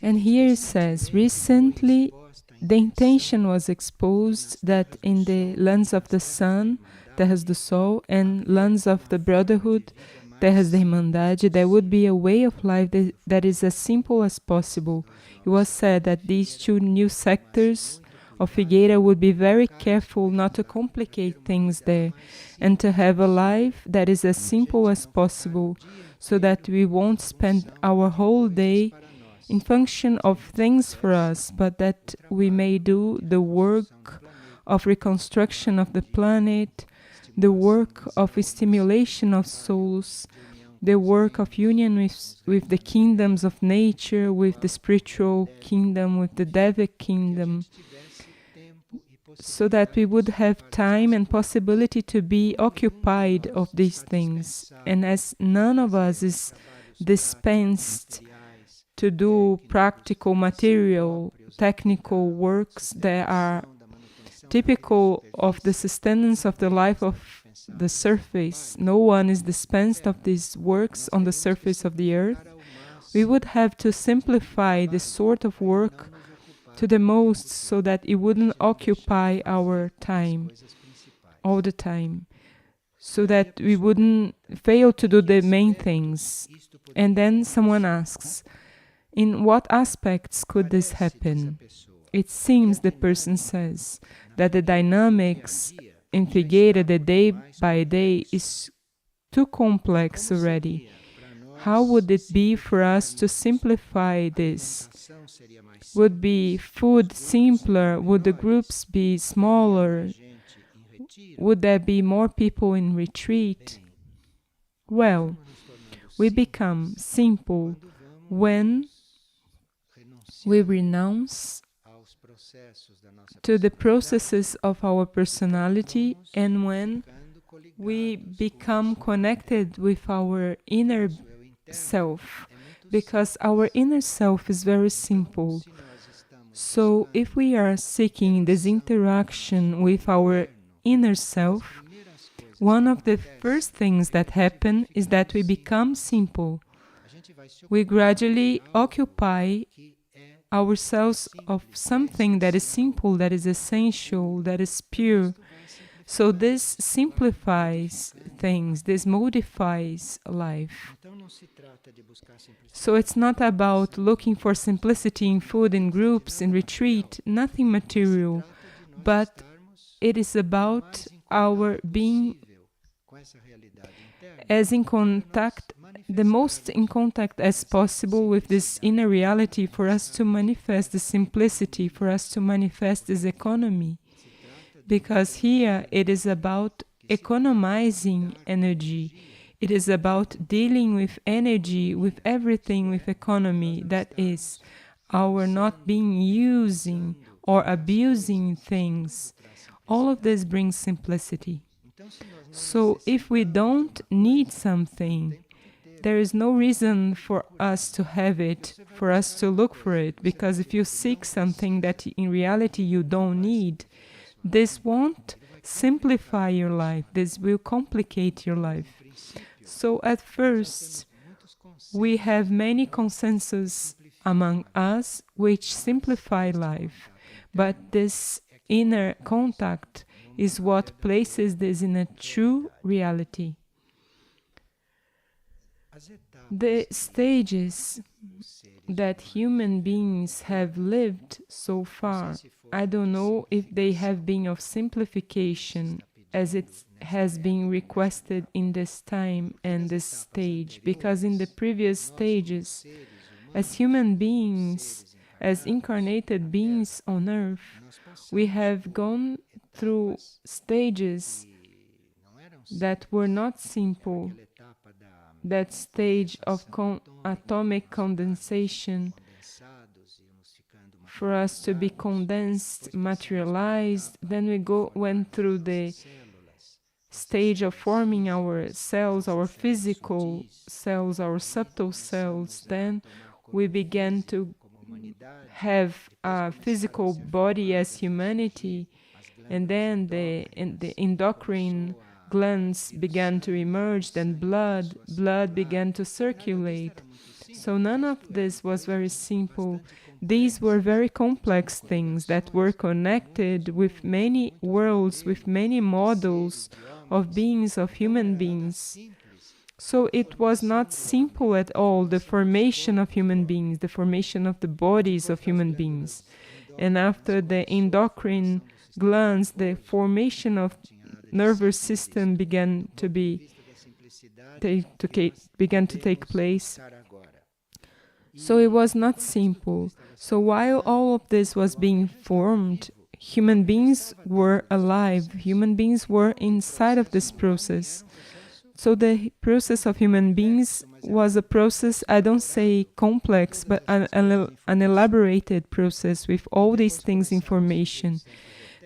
And here it says, recently the intention was exposed that in the lands of the sun, terras do sol, and lands of the Brotherhood, terras da Irmandade, there would be a way of life that is as simple as possible. It was said that these two new sectors of Figueira would be very careful not to complicate things there and to have a life that is as simple as possible so that we won't spend our whole day in function of things for us, but that we may do the work of reconstruction of the planet, the work of stimulation of souls, the work of union with the kingdoms of nature, with the spiritual kingdom, with the Devic kingdom, so that we would have time and possibility to be occupied of these things. And as none of us is dispensed to do practical, material, technical works that are typical of the sustenance of the life of the surface, no one is dispensed of these works on the surface of the earth, we would have to simplify this sort of work to the most so that it wouldn't occupy our time all the time, so that we wouldn't fail to do the main things. And then someone asks, in what aspects could this happen? It seems, the person says, that the dynamics in Figueira, the day by day, is too complex already. How would it be for us to simplify this? Would be food simpler? Would the groups be smaller? Would there be more people in retreat? Well, we become simple when we renounce to the processes of our personality and when we become connected with our inner self, because our inner self is very simple. So if we are seeking this interaction with our inner self, one of the first things that happen is that we become simple. We gradually occupy ourselves of something that is simple, that is essential, that is pure. So this simplifies things, this modifies life. So it's not about looking for simplicity in food, in groups, in retreat, nothing material, but it is about our being as in contact, the most in contact as possible with this inner reality, for us to manifest the simplicity, for us to manifest this economy. Because here it is about economizing energy. It is about dealing with energy, with everything, with economy. That is, our not being using or abusing things. All of this brings simplicity. So if we don't need something, there is no reason for us to have it, for us to look for it, because if you seek something that in reality you don't need, this won't simplify your life, this will complicate your life. So at first, we have many consensus among us which simplify life, but this inner contact is what places this in a true reality. The stages that human beings have lived so far, I don't know if they have been of simplification as it has been requested in this time and this stage, because in the previous stages, as human beings, as incarnated beings on earth, we have gone through stages that were not simple. That stage of atomic condensation, for us to be condensed, materialized. Then we went through the stage of forming our cells, our physical cells, our subtle cells. Then we began to have a physical body as humanity, and then the endocrine glands began to emerge, then blood began to circulate. So none of this was very simple. These were very complex things that were connected with many worlds, with many models of beings, of human beings. So it was not simple at all, the formation of human beings, the formation of the bodies of human beings. And after the endocrine glands, the formation of nervous system began to take place. So it was not simple. So while all of this was being formed, human beings were alive. Human beings were inside of this process. So the process of human beings was a process, I don't say complex, but an elaborated process with all these things in formation.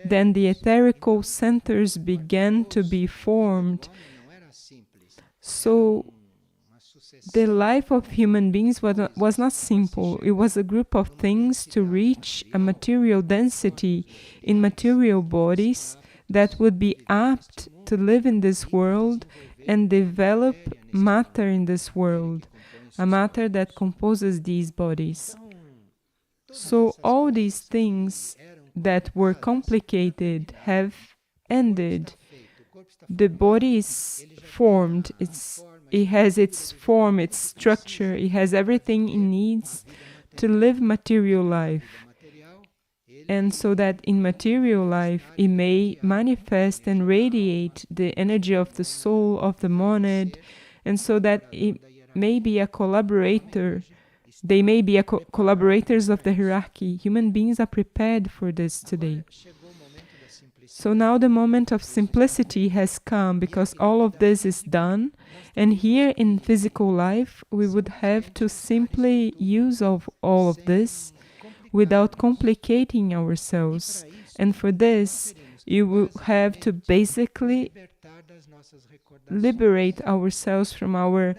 Then the etherical centers began to be formed. So the life of human beings was not simple. It was a group of things to reach a material density in material bodies that would be apt to live in this world and develop matter in this world, a matter that composes these bodies. So all these things that were complicated have ended. The body is formed, it has its form, its structure, it has everything it needs to live material life. And so that in material life, it may manifest and radiate the energy of the soul, of the monad, and so that it may be a collaborator. They may be collaborators of the hierarchy. Human beings are prepared for this today. So now the moment of simplicity has come because all of this is done. And here in physical life, we would have to simply use of all of this without complicating ourselves. And for this, you will have to basically liberate ourselves from our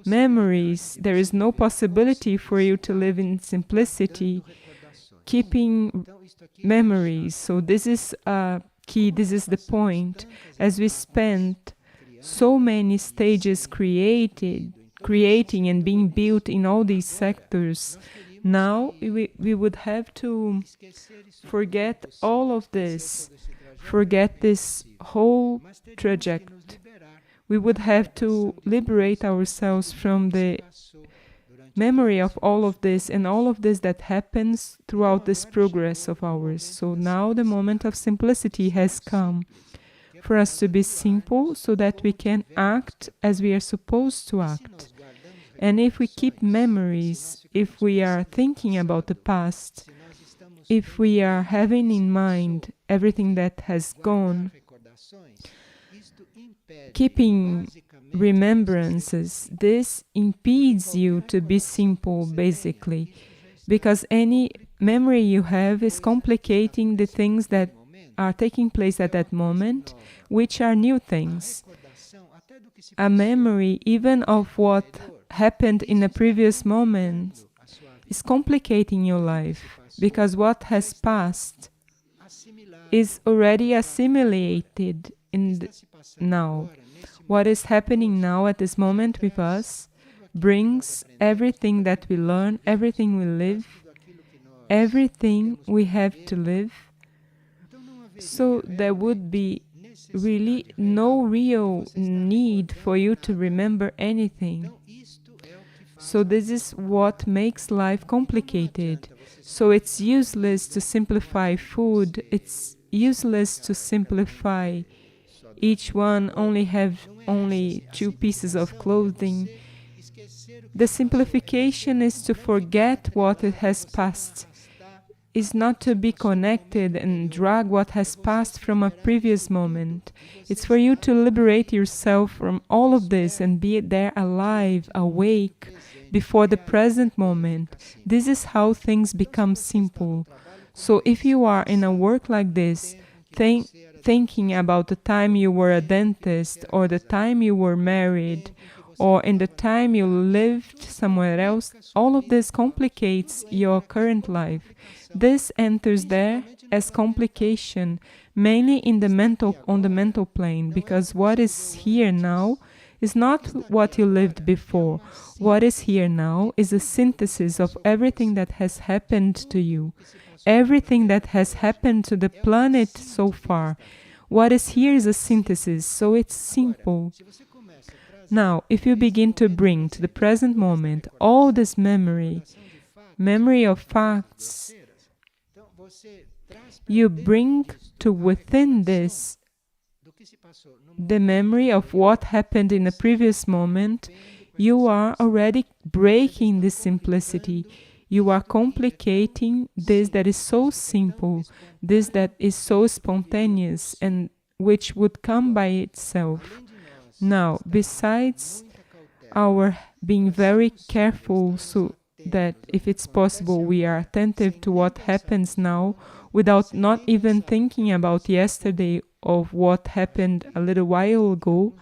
memories. There is no possibility for you to live in simplicity, keeping memories. So this is a key, this is the point. As we spent so many stages creating and being built in all these sectors, now we would have to forget all of this, forget this whole trajectory. We would have to liberate ourselves from the memory of all of this and all of this that happens throughout this progress of ours. So now the moment of simplicity has come for us to be simple so that we can act as we are supposed to act. And if we keep memories, if we are thinking about the past, if we are having in mind everything that has gone, keeping remembrances, this impedes you to be simple, basically, because any memory you have is complicating the things that are taking place at that moment, which are new things. A memory, even of what happened in a previous moment, is complicating your life, because what has passed is already assimilated in now. What is happening now at this moment with us brings everything that we learn, everything we live, everything we have to live. So there would be really no real need for you to remember anything. So this is what makes life complicated. So it's useless to simplify food, it's useless to simplify each one have only 2 pieces of clothing. The simplification is to forget what it has passed, is not to be connected and drag what has passed from a previous moment. It's for you to liberate yourself from all of this and be there alive, awake, before the present moment. This is how things become simple. So if you are in a work like this, thinking about the time you were a dentist, or the time you were married, or in the time you lived somewhere else, all of this complicates your current life. This enters there as complication, mainly on the mental plane, because what is here now is not what you lived before. What is here now is a synthesis of everything that has happened to you, everything that has happened to the planet so far. What is here is a synthesis, so it's simple. Now, if you begin to bring to the present moment all this memory of facts, you bring to within this the memory of what happened in a previous moment. You are already breaking this simplicity. You are complicating this that is so simple, this that is so spontaneous and which would come by itself. Now, besides our being very careful so that if it's possible we are attentive to what happens now without not even thinking about yesterday of what happened a little while ago,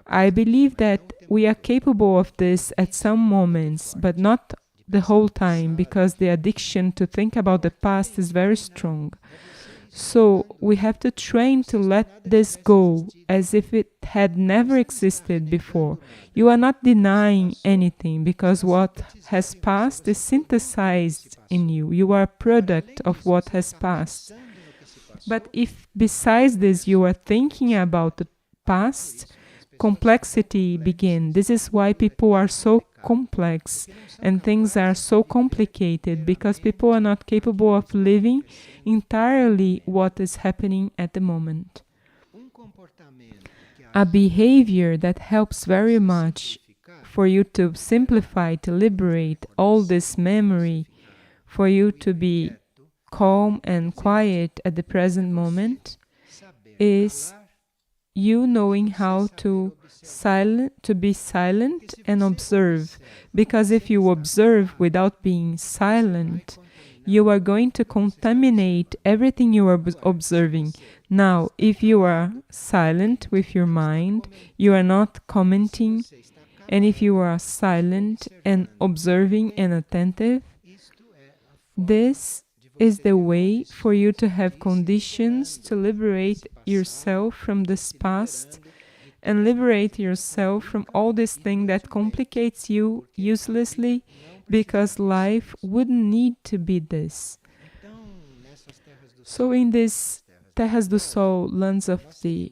I believe that we are capable of this at some moments, but not the whole time, because the addiction to think about the past is very strong. So we have to train to let this go as if it had never existed before. You are not denying anything because what has passed is synthesized in you. You are a product of what has passed. But if besides this you are thinking about the past, complexity begins. This is why people are so complex and things are so complicated, because people are not capable of living entirely what is happening at the moment. A behavior that helps very much for you to simplify, to liberate all this memory, for you to be calm and quiet at the present moment, is you knowing how to be silent and observe. Because if you observe without being silent, you are going to contaminate everything you are observing. Now, if you are silent with your mind, you are not commenting, and if you are silent and observing and attentive, this is the way for you to have conditions to liberate yourself from this past and liberate yourself from all this thing that complicates you uselessly, because life wouldn't need to be this. So in this Terras do Sol, lands of the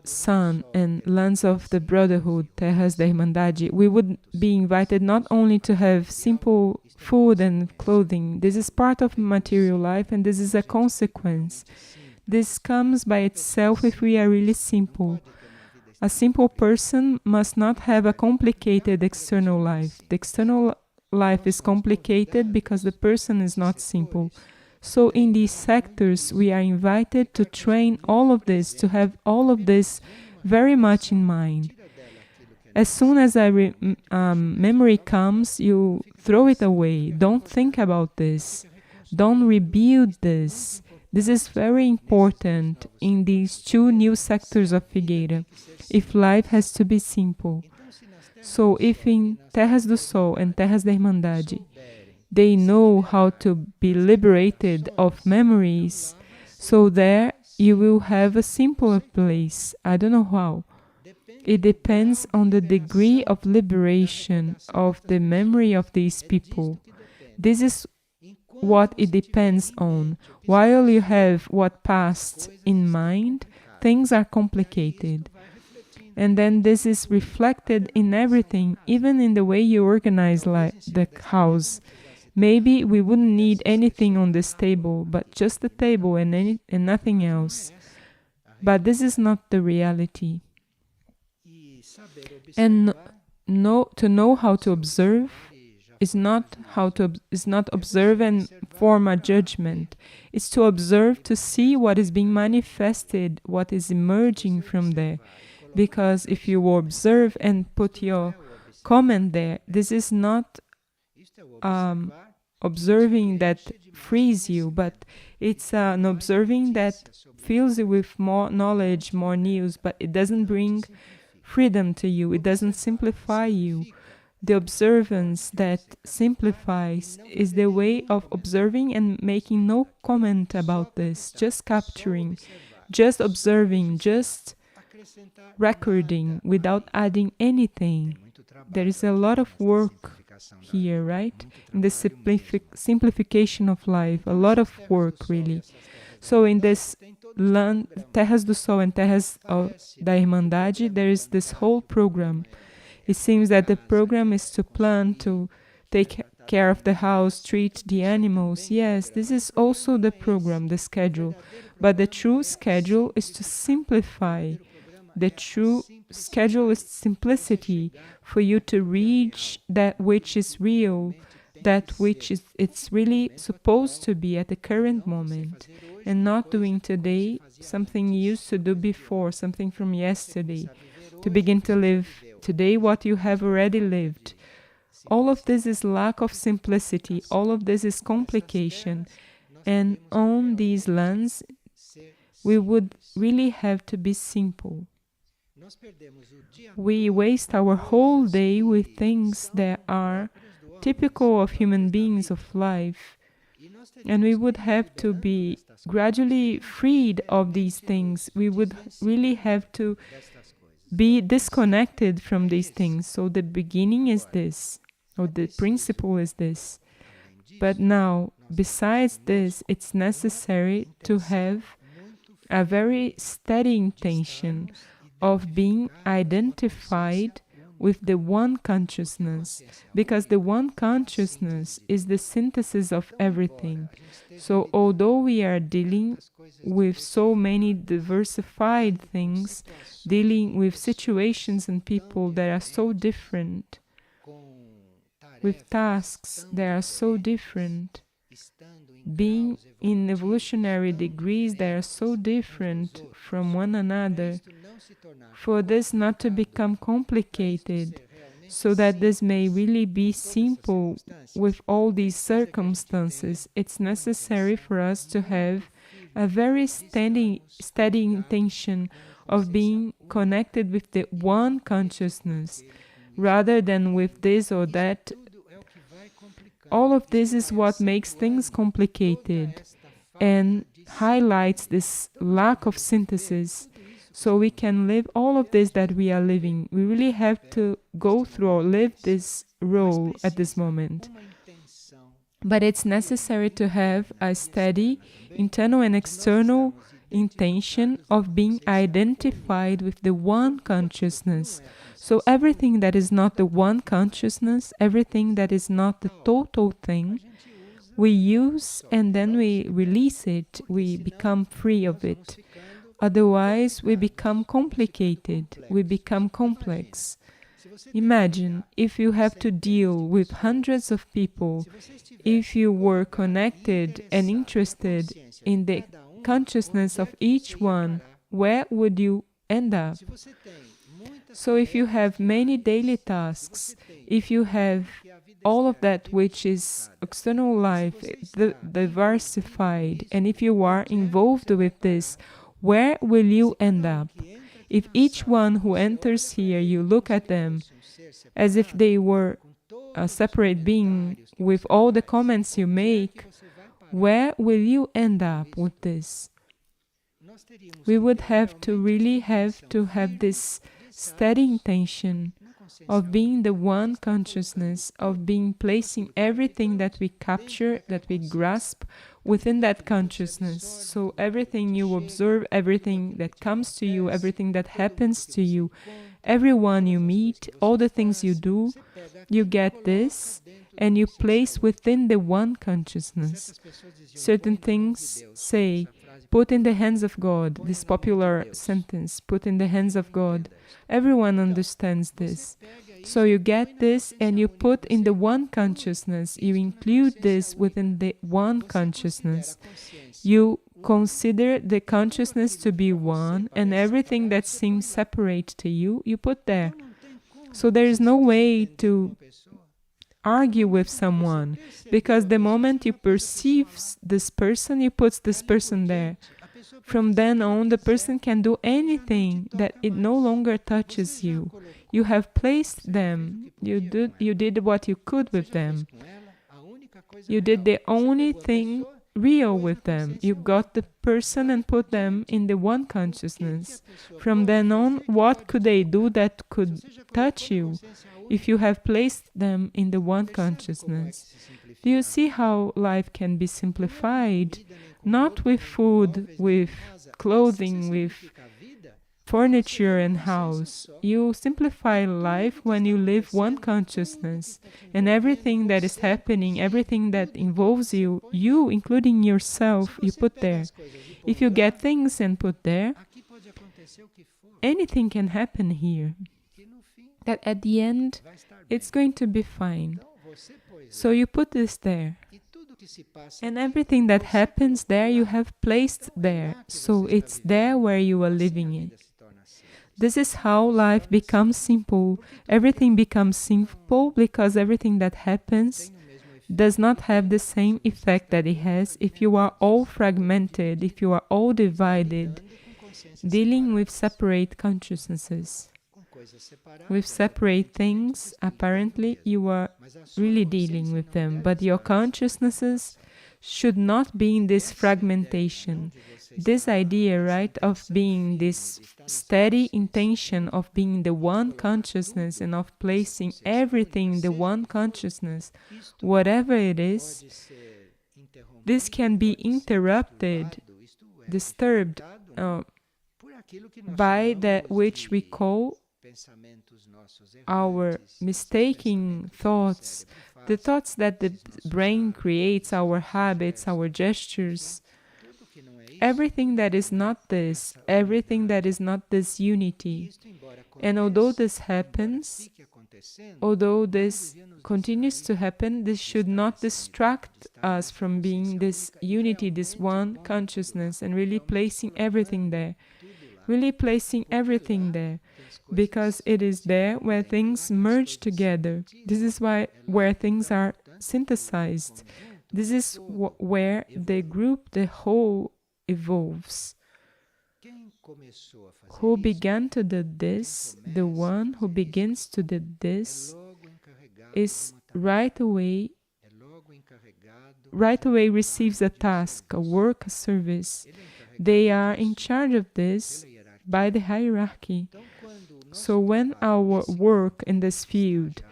Sun, and lands of the Brotherhood, Terras da Irmandade, we would be invited not only to have simple food and clothing. This is part of material life, and this is a consequence. This comes by itself if we are really simple. A simple person must not have a complicated external life. The external life is complicated because the person is not simple. So in these sectors, we are invited to train all of this, to have all of this very much in mind. As soon as memory comes, you throw it away. Don't think about this. Don't rebuild this. This is very important in these two new sectors of Figueira, if life has to be simple. So if in Terras do Sol and Terras da Irmandade, they know how to be liberated of memories, so there you will have a simpler place. I don't know how. It depends on the degree of liberation of the memory of these people. This is what it depends on. While you have what passed in mind, things are complicated. And then this is reflected in everything, even in the way you organize the house. Maybe we wouldn't need anything on this table, but just the table and nothing else. But this is not the reality. And to know how to observe is not observe and form a judgment. It's to observe, to see what is being manifested, what is emerging from there. Because if you observe and put your comment there, this is not observing that frees you, but it's an observing that fills you with more knowledge, more news, but it doesn't bring freedom to you, it doesn't simplify you. The observance that simplifies is the way of observing and making no comment about this, just capturing, just observing, just recording, without adding anything. There is a lot of work here, right? In the simplification of life, a lot of work, really. So in this land, Terras do Sol and Terras da Irmandade, there is this whole program. It seems that the program is to plant, to take care of the house, treat the animals. Yes, this is also the program, the schedule. But the true schedule is to simplify. The true schedule is simplicity, for you to reach that which is real, that which is it's really supposed to be at the current moment, and not doing today something you used to do before, something from yesterday, to begin to live today what you have already lived. All of this is lack of simplicity, all of this is complication, and on these lands we would really have to be simple. We waste our whole day with things that are typical of human beings, of life, and we would have to be gradually freed of these things. We would really have to be disconnected from these things. So the beginning is this, or the principle is this. But now, besides this, it's necessary to have a very steady intention of being identified with the one consciousness, because the one consciousness is the synthesis of everything. So although we are dealing with so many diversified things, dealing with situations and people that are so different, with tasks that are so different, being in evolutionary degrees that are so different from one another, for this not to become complicated, so that this may really be simple with all these circumstances, it's necessary for us to have a very steady intention of being connected with the one consciousness, rather than with this or that. All of this is what makes things complicated and highlights this lack of synthesis. So we can live all of this that we are living. We really have to go through or live this role at this moment. But it's necessary to have a steady internal and external intention of being identified with the one consciousness. So everything that is not the one consciousness, everything that is not the total thing, we use and then we release it, we become free of it. Otherwise, we become complicated, we become complex. Imagine if you have to deal with hundreds of people, if you were connected and interested in the consciousness of each one, where would you end up? So if you have many daily tasks, if you have all of that which is external life diversified, and if you are involved with this, where will you end up? If each one who enters here, you look at them as if they were a separate being with all the comments you make, where will you end up with this? We would have to really have this steady intention of being the one consciousness, of being placing everything that we capture, that we grasp within that consciousness. So everything you observe, everything that comes to you, everything that happens to you, everyone you meet, all the things you do, you get this and you place within the one consciousness. Certain things say, put in the hands of God, this popular sentence, put in the hands of God. Everyone understands this. So you get this and you put in the one consciousness, you include this within the one consciousness. You consider the consciousness to be one, and everything that seems separate to you, you put there. So there is no way to argue with someone, because the moment you perceive this person, you put this person there. From then on, the person can do anything that it no longer touches you. You have placed them. You did what you could with them. You did the only thing real with them. You got the person and put them in the one consciousness. From then on, what could they do that could touch you if you have placed them in the one consciousness? Do you see how life can be simplified? Not with food, with clothing, with furniture and house. You simplify life when you live one consciousness, and everything that is happening, everything that involves you, including yourself, you put there. If you get things and put there, anything can happen here. That at the end, it's going to be fine. So you put this there. And everything that happens there, you have placed there. So it's there where you are living it. This is how life becomes simple. Everything becomes simple because everything that happens does not have the same effect that it has if you are all fragmented, if you are all divided, dealing with separate consciousnesses. With separate things, apparently you are really dealing with them, but your consciousnesses should not be in this fragmentation. This idea, right, of being this steady intention of being the one consciousness and of placing everything in the one consciousness, whatever it is, this can be interrupted, disturbed by that which we call our mistaking thoughts, the thoughts that the brain creates, our habits, our gestures, everything that is not this, everything that is not this unity. And although this happens, although this continues to happen, this should not distract us from being this unity, this one consciousness, and really placing everything there. Really placing everything there. Because it is there where things merge together. This is where things are synthesized. This is where the group, the whole, evolves. Who began to do this, the one who begins to do this, is right away receives a task, a work, a service. They are in charge of this by the hierarchy. So when our work in this field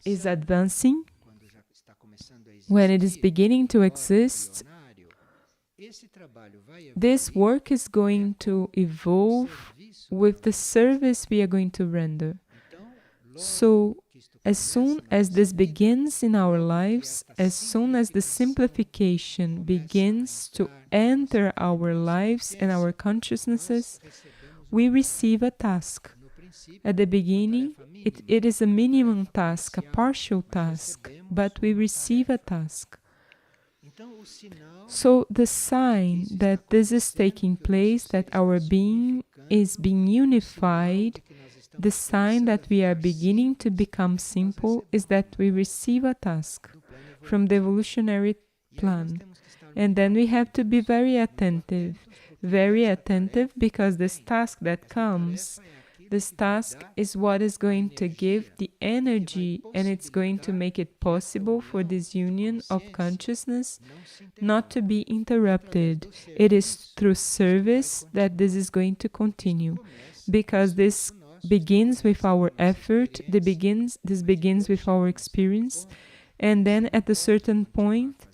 is advancing, when it is beginning to exist, this work is going to evolve with the service we are going to render. So as soon as this begins in our lives, as soon as the simplification begins to enter our lives and our consciousnesses, we receive a task. At the beginning, it is a minimum task, a partial task, but we receive a task. So the sign that this is taking place, that our being is being unified, the sign that we are beginning to become simple is that we receive a task from the evolutionary plan. And then we have to be very attentive because this task that comes, this task is what is going to give the energy, and it's going to make it possible for this union of consciousness not to be interrupted. It is through service that this is going to continue, because this begins with our effort, this begins with our experience, and then at a certain point,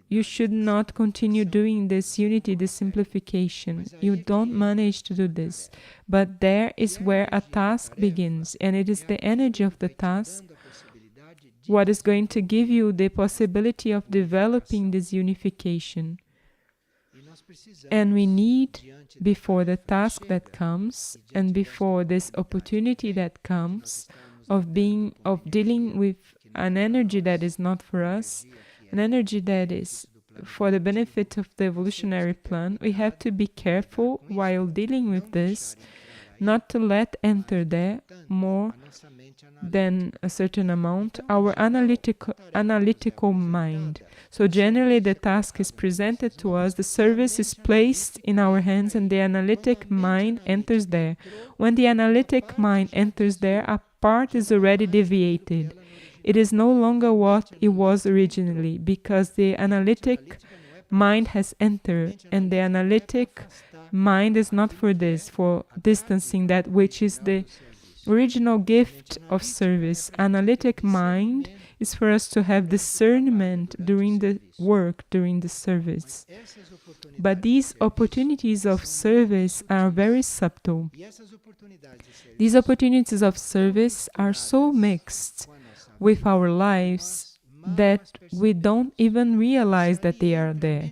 you should not continue doing this unity, this simplification. You don't manage to do this. But there is where a task begins, and it is the energy of the task what is going to give you the possibility of developing this unification. And we need, before the task that comes, and before this opportunity that comes, of dealing with an energy that is not for us, an energy that is for the benefit of the evolutionary plan, we have to be careful while dealing with this, not to let enter there more than a certain amount our analytical mind. So generally the task is presented to us, the service is placed in our hands, and the analytic mind enters there. When the analytic mind enters there, a part is already deviated. it is no longer what it was originally, because the analytic mind has entered, and the analytic mind is not for this, for distancing that which is the original gift of service. Analytic mind is for us to have discernment during the work, during the service. But these opportunities of service are very subtle. These opportunities of service are so mixed with our lives that we don't even realize that they are there.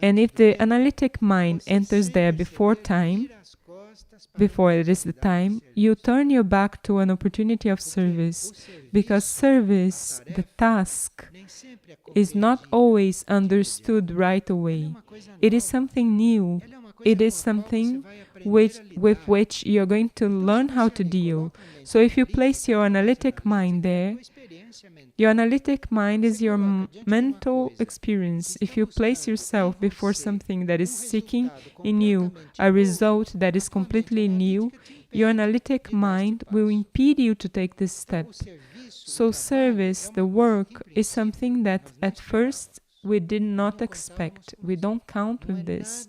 And if the analytic mind enters there before time, before it is the time, you turn your back to an opportunity of service, because service, the task, is not always understood right away. It is something new. It is something with which you're going to learn how to deal. So if you place your analytic mind there, your analytic mind is your mental experience. If you place yourself before something that is seeking in you a result that is completely new, your analytic mind will impede you to take this step. So service, the work, is something that at first we did not expect. We don't count with this.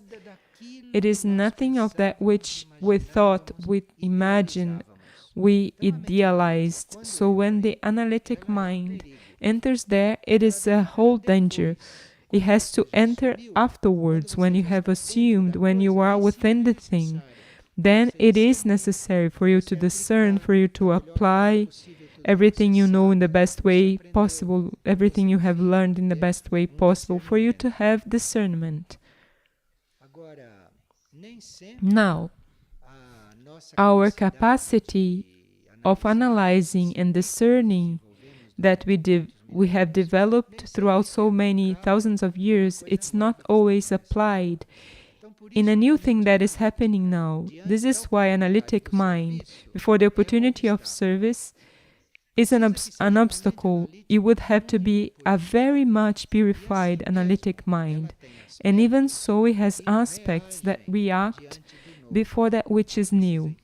It is nothing of that which we thought, we imagined, we idealized. So when the analytic mind enters there, it is a whole danger. It has to enter afterwards, when you have assumed, when you are within the thing. Then it is necessary for you to discern, for you to apply everything you know in the best way possible, everything you have learned in the best way possible, for you to have discernment. Now, our capacity of analyzing and discerning that we have developed throughout so many thousands of years, it's not always applied in a new thing that is happening now. This is why analytic mind, before the opportunity of service, is an obstacle. It would have to be a very much purified analytic mind. And even so, it has aspects that react before that which is new.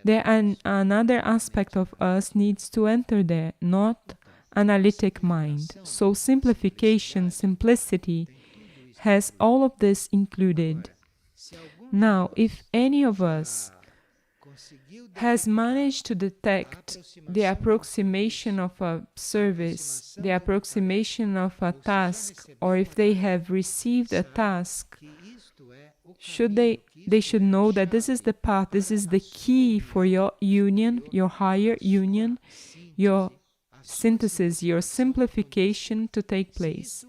Another aspect of us needs to enter there, not analytic mind. So simplification, simplicity, has all of this included. Now, if any of us has managed to detect the approximation of a service, the approximation of a task, or if they have received a task, they should know that this is the path, this is the key for your union, your higher union, your synthesis, your simplification to take place.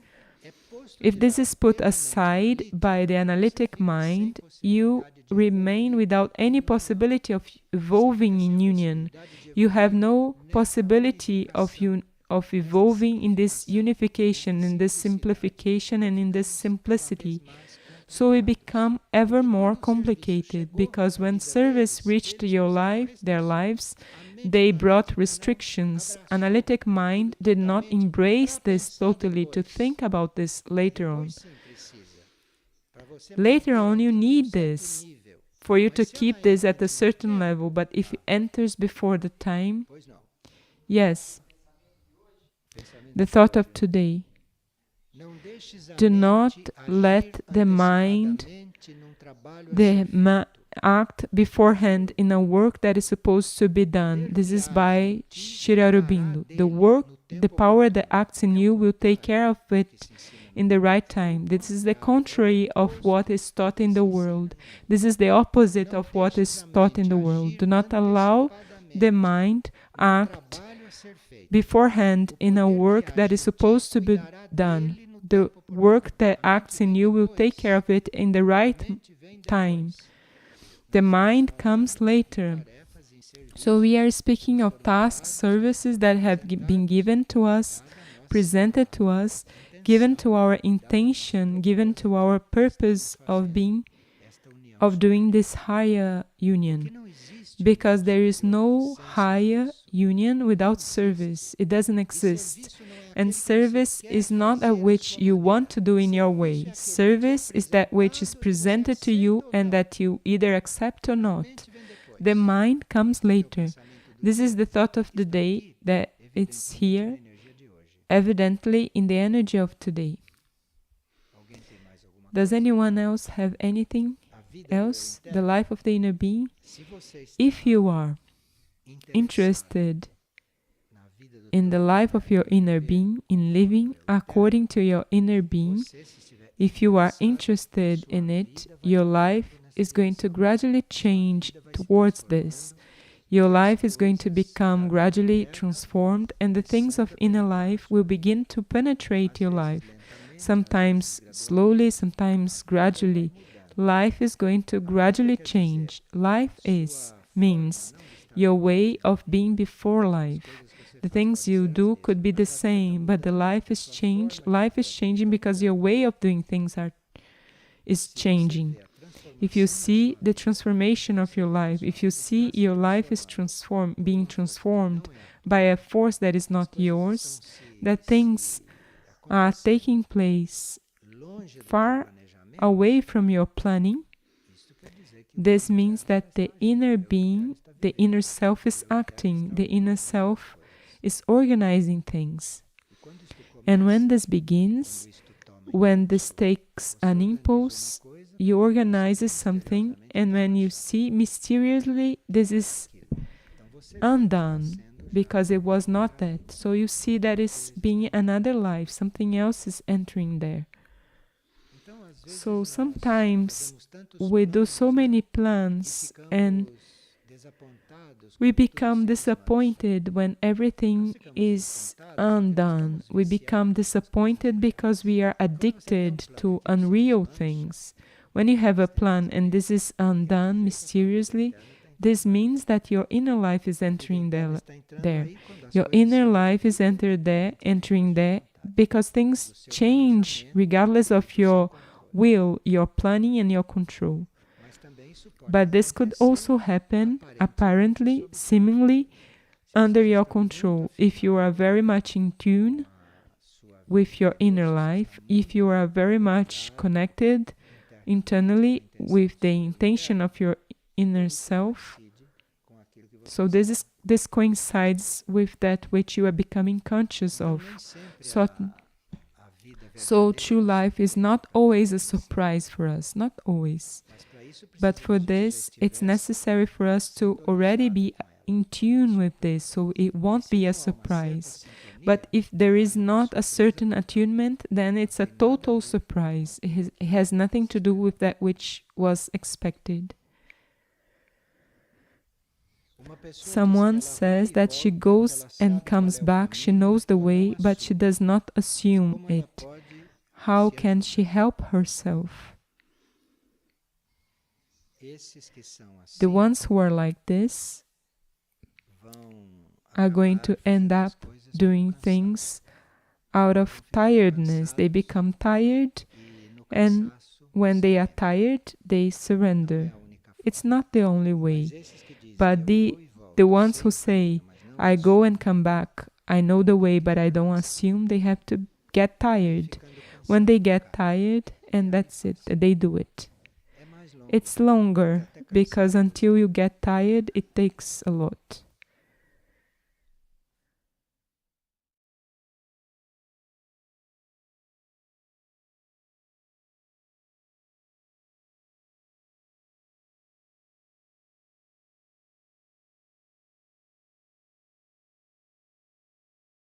If this is put aside by the analytic mind, you remain without any possibility of evolving in union. You have no possibility of evolving in this unification, in this simplification, and in this simplicity. So we become ever more complicated, because when service reached their lives, they brought restrictions. Analytic mind did not embrace this totally to think about this later on. Later on, you need this for you to keep this at a certain level, but if it enters before the time, yes, the thought of today. Do not let the mind act beforehand in a work that is supposed to be done. This is by Sri Aurobindo. The power that acts in you will take care of it in the right time. This is the contrary of what is taught in the world. This is the opposite of what is taught in the world. Do not allow the mind act beforehand in a work that is supposed to be done. The work that acts in you will take care of it in the right time. The mind comes later. So we are speaking of tasks, services that have been given to us, presented to us, given to our intention, given to our purpose of doing this higher union. Because there is no higher union without service. It doesn't exist. And service is not that which you want to do in your way. Service is that which is presented to you and that you either accept or not. The mind comes later. This is the thought of the day, that it's here, evidently in the energy of today. Does anyone else have anything else? The life of the inner being? If you are interested in the life of your inner being, in living according to your inner being, if you are interested in it, your life is going to gradually change towards this. Your life is going to become gradually transformed, and the things of inner life will begin to penetrate your life. Sometimes slowly, sometimes gradually. Life is going to gradually change. Life means your way of being before life. The things you do could be the same, but the life is changed. Life is changing because your way of doing things is changing. If you see the transformation of your life, if you see your life is being transformed by a force that is not yours, that things are taking place far away from your planning, this means that the inner being, the inner self is acting, the inner self is organizing things. And when this begins, when this takes an impulse, you organize something, and when you see mysteriously this is undone because it was not that. So you see that it's being another life, something else is entering there. So sometimes we do so many plans and we become disappointed when everything is undone. We become disappointed because we are addicted to unreal things. When you have a plan and this is undone mysteriously, this means that your inner life is entering there. Your inner life is entering there because things change regardless of your will, your planning and your control. But this could also happen, apparently, seemingly, under your control, if you are very much in tune with your inner life, if you are very much connected internally with the intention of your inner self. So this coincides with that which you are becoming conscious of. So true life is not always a surprise for us, not always. But for this, it's necessary for us to already be in tune with this, so it won't be a surprise. But if there is not a certain attunement, then it's a total surprise. It has nothing to do with that which was expected. Someone says that she goes and comes back, she knows the way, but she does not assume it. How can she help herself? The ones who are like this are going to end up doing things out of tiredness. They become tired, and when they are tired, they surrender. It's not the only way. But the ones who say, I go and come back, I know the way, but I don't assume, they have to get tired. When they get tired, and that's it, they do it. It's longer, because until you get tired, it takes a lot.